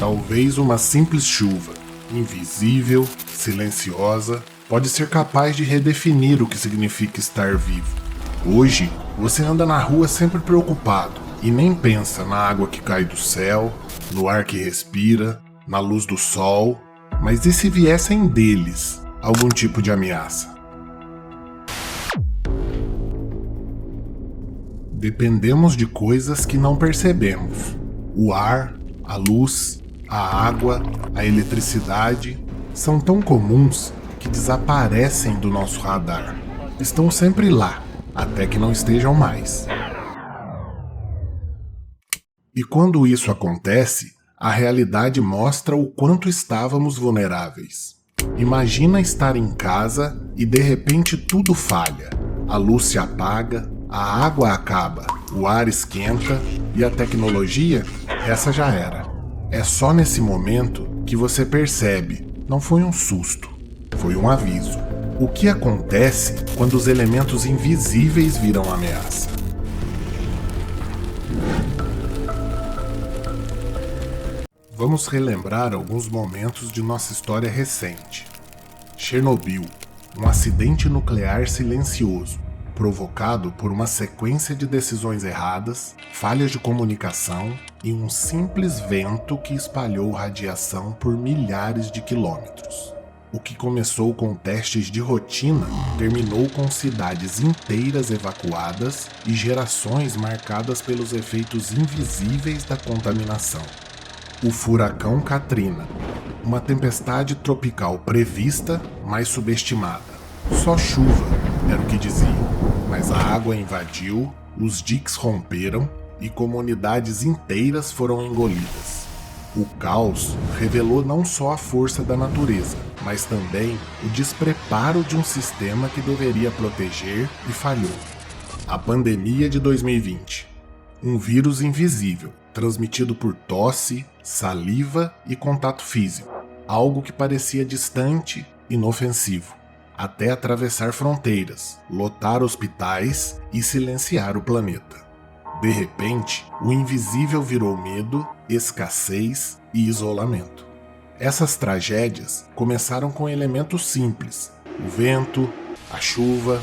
Talvez uma simples chuva, invisível, silenciosa, pode ser capaz de redefinir o que significa estar vivo. Hoje, você anda na rua sempre preocupado e nem pensa na água que cai do céu, no ar que respira, na luz do sol. Mas e se viessem deles algum tipo de ameaça? Dependemos de coisas que não percebemos. O ar, a luz, a água, a eletricidade são tão comuns que desaparecem do nosso radar. Estão sempre lá, até que não estejam mais. E quando isso acontece, a realidade mostra o quanto estávamos vulneráveis. Imagina estar em casa e de repente tudo falha. A luz se apaga, a água acaba, o ar esquenta e a tecnologia, essa já era. É só nesse momento que você percebe, não foi um susto, foi um aviso. O que acontece quando os elementos invisíveis viram ameaça? Vamos relembrar alguns momentos de nossa história recente. Chernobyl, um acidente nuclear silencioso, provocado por uma sequência de decisões erradas, falhas de comunicação e um simples vento que espalhou radiação por milhares de quilômetros. O que começou com testes de rotina terminou com cidades inteiras evacuadas e gerações marcadas pelos efeitos invisíveis da contaminação. O furacão Katrina, uma tempestade tropical prevista, mas subestimada. Só chuva, era o que diziam, mas a água invadiu, os diques romperam e comunidades inteiras foram engolidas. O caos revelou não só a força da natureza, mas também o despreparo de um sistema que deveria proteger e falhou. A pandemia de 2020. Um vírus invisível, transmitido por tosse, saliva e contato físico. Algo que parecia distante, inofensivo. Até atravessar fronteiras, lotar hospitais e silenciar o planeta. De repente, o invisível virou medo, escassez e isolamento. Essas tragédias começaram com elementos simples: o vento, a chuva,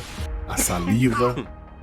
a saliva,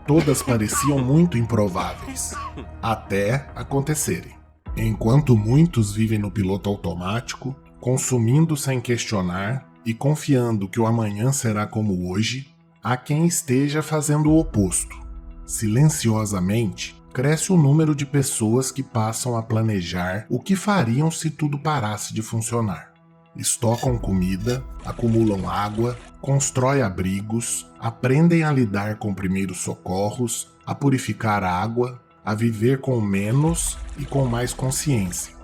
todas pareciam muito improváveis, até acontecerem. Enquanto muitos vivem no piloto automático, consumindo sem questionar e confiando que o amanhã será como hoje, há quem esteja fazendo o oposto. Silenciosamente, cresce o número de pessoas que passam a planejar o que fariam se tudo parasse de funcionar. Estocam comida, acumulam água, constroem abrigos, aprendem a lidar com primeiros socorros, a purificar água, a viver com menos e com mais consciência.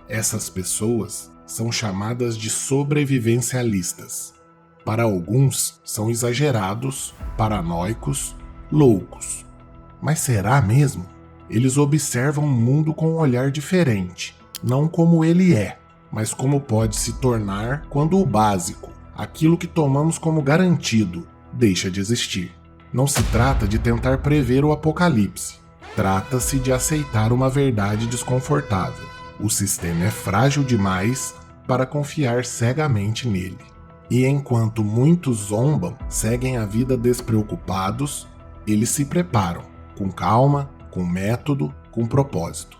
Essas pessoas são chamadas de sobrevivencialistas. Para alguns, são exagerados, paranoicos, loucos. Mas será mesmo? Eles observam o mundo com um olhar diferente, não como ele é, mas como pode se tornar quando o básico, aquilo que tomamos como garantido, deixa de existir. Não se trata de tentar prever o apocalipse, trata-se de aceitar uma verdade desconfortável. O sistema é frágil demais para confiar cegamente nele. E enquanto muitos zombam, seguem a vida despreocupados, eles se preparam, com calma, com método, com propósito.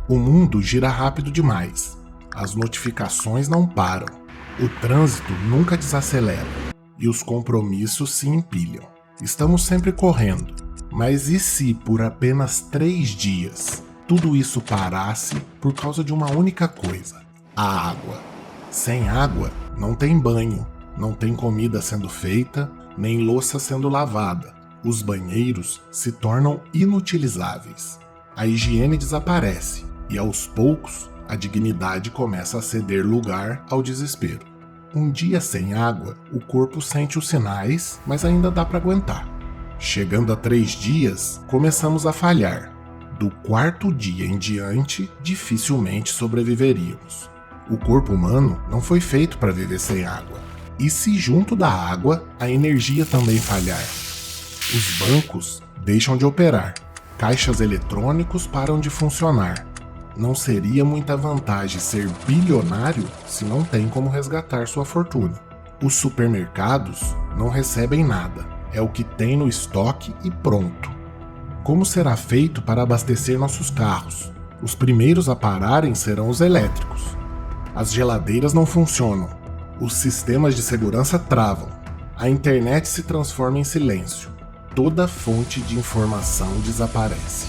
O mundo gira rápido demais. As notificações não param. O trânsito nunca desacelera. E os compromissos se empilham. Estamos sempre correndo. Mas e se por apenas 3 dias tudo isso parasse por causa de uma única coisa? A água. Sem água, não tem banho, não tem comida sendo feita, nem louça sendo lavada. Os banheiros se tornam inutilizáveis. A higiene desaparece e, aos poucos, a dignidade começa a ceder lugar ao desespero. Um dia sem água, o corpo sente os sinais, mas ainda dá para aguentar. Chegando a 3 dias, começamos a falhar. Do 4º dia em diante, dificilmente sobreviveríamos. O corpo humano não foi feito para viver sem água. E se junto da água, a energia também falhar? Os bancos deixam de operar, caixas eletrônicos param de funcionar, Não seria muita vantagem ser bilionário se não tem como resgatar sua fortuna. Os supermercados não recebem nada, é o que tem no estoque e pronto. Como será feito para abastecer nossos carros? Os primeiros a pararem serão os elétricos. As geladeiras não funcionam, os sistemas de segurança travam, a internet se transforma em silêncio, toda fonte de informação desaparece.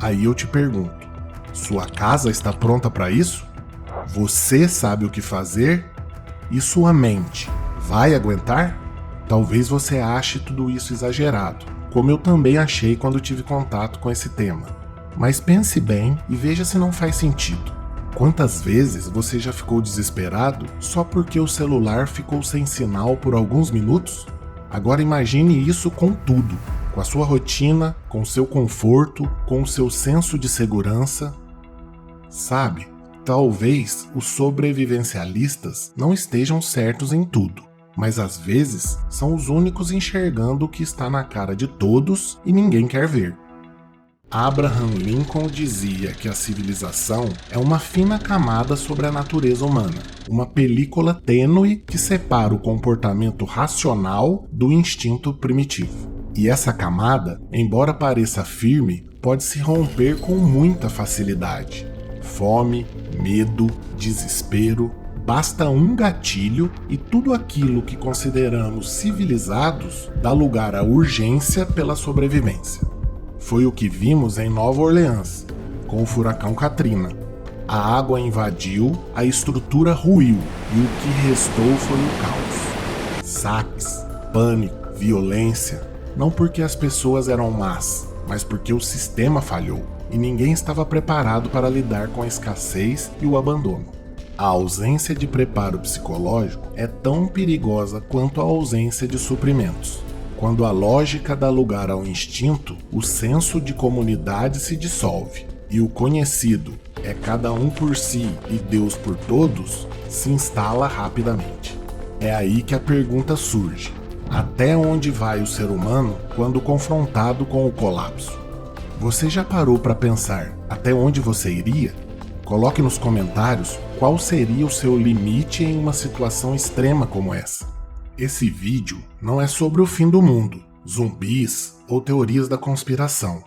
Aí eu te pergunto, sua casa está pronta para isso? Você sabe o que fazer? E sua mente vai aguentar? Talvez você ache tudo isso exagerado, como eu também achei quando tive contato com esse tema. Mas pense bem e veja se não faz sentido. Quantas vezes você já ficou desesperado só porque o celular ficou sem sinal por alguns minutos? Agora imagine isso com tudo, com a sua rotina, com o seu conforto, com o seu senso de segurança. Sabe, talvez os sobrevivencialistas não estejam certos em tudo, mas às vezes são os únicos enxergando o que está na cara de todos e ninguém quer ver. Abraham Lincoln dizia que a civilização é uma fina camada sobre a natureza humana, uma película tênue que separa o comportamento racional do instinto primitivo. E essa camada, embora pareça firme, pode se romper com muita facilidade. Fome, medo, desespero, basta um gatilho e tudo aquilo que consideramos civilizados dá lugar à urgência pela sobrevivência. Foi o que vimos em Nova Orleans, com o furacão Katrina. A água invadiu, a estrutura ruiu e o que restou foi o caos. Saques, pânico, violência, não porque as pessoas eram más, mas porque o sistema falhou e ninguém estava preparado para lidar com a escassez e o abandono. A ausência de preparo psicológico é tão perigosa quanto a ausência de suprimentos. Quando a lógica dá lugar ao instinto, o senso de comunidade se dissolve, e o conhecido é cada um por si e Deus por todos, se instala rapidamente. É aí que a pergunta surge: até onde vai o ser humano quando confrontado com o colapso? Você já parou para pensar até onde você iria? Coloque nos comentários qual seria o seu limite em uma situação extrema como essa. Esse vídeo não é sobre o fim do mundo, zumbis ou teorias da conspiração.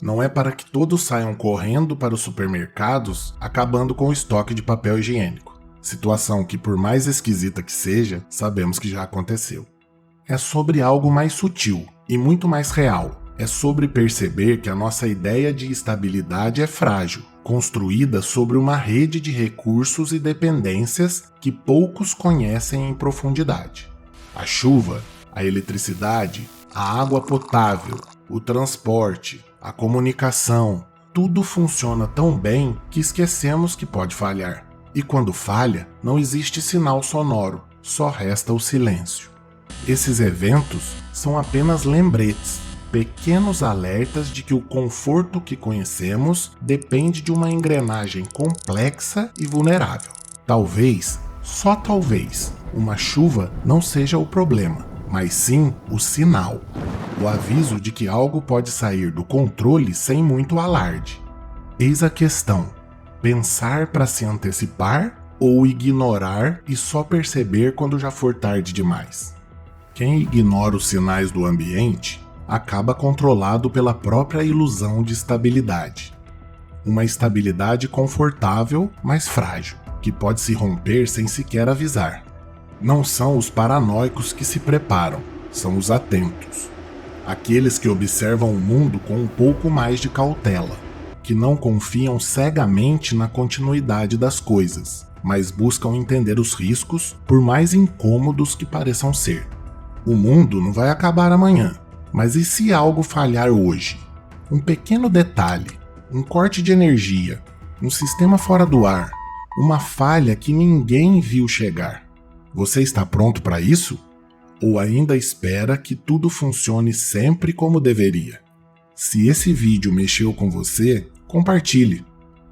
Não é para que todos saiam correndo para os supermercados, acabando com o estoque de papel higiênico. Situação que, por mais esquisita que seja, sabemos que já aconteceu. É sobre algo mais sutil e muito mais real. É sobre perceber que a nossa ideia de estabilidade é frágil, construída sobre uma rede de recursos e dependências que poucos conhecem em profundidade. A chuva, a eletricidade, a água potável, o transporte, a comunicação, tudo funciona tão bem que esquecemos que pode falhar. E quando falha, não existe sinal sonoro, só resta o silêncio. Esses eventos são apenas lembretes, pequenos alertas de que o conforto que conhecemos depende de uma engrenagem complexa e vulnerável. Talvez, só talvez, uma chuva não seja o problema, mas sim o sinal, o aviso de que algo pode sair do controle sem muito alarde. Eis a questão: pensar para se antecipar ou ignorar e só perceber quando já for tarde demais? Quem ignora os sinais do ambiente acaba controlado pela própria ilusão de estabilidade. Uma estabilidade confortável, mas frágil, que pode se romper sem sequer avisar. Não são os paranoicos que se preparam, são os atentos. Aqueles que observam o mundo com um pouco mais de cautela, que não confiam cegamente na continuidade das coisas, mas buscam entender os riscos, por mais incômodos que pareçam ser. O mundo não vai acabar amanhã. Mas e se algo falhar hoje? Um pequeno detalhe, um corte de energia, um sistema fora do ar, uma falha que ninguém viu chegar. Você está pronto para isso? Ou ainda espera que tudo funcione sempre como deveria? Se esse vídeo mexeu com você, compartilhe.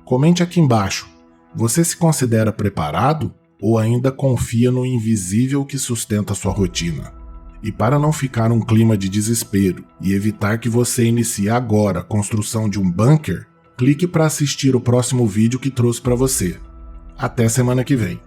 Comente aqui embaixo. Você se considera preparado ou ainda confia no invisível que sustenta sua rotina? E para não ficar um clima de desespero e evitar que você inicie agora a construção de um bunker, clique para assistir o próximo vídeo que trouxe para você. Até semana que vem.